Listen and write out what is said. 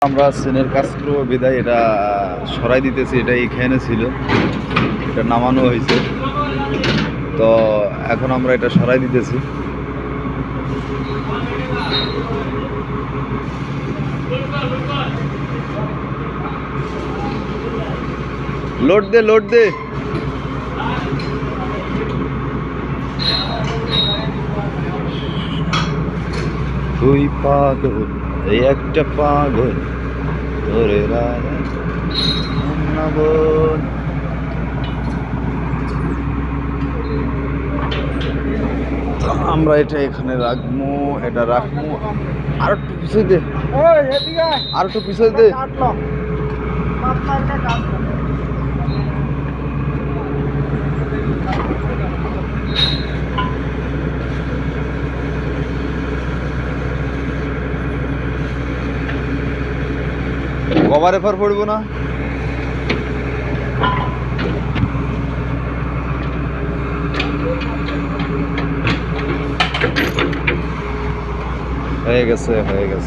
আমরা সিনের কাজ করবো বিদায় এটা সরাই দিতেছি। এটা এখানে ছিল, এটা নামানো হয়েছে, তো এখন আমরা এটা সরাই দিতেছি। লোড দে, লোড দে। তুই পাগল, এই একটা পাগল তোরে আমরা এটা এখানে রাখবো, এটা রাখবো। আর একটু পিছিয়ে দে, আর একটু পিছিয়ে দে। কভারে ফার পড়বো না। হয়ে গেছে, হয়ে গেছে।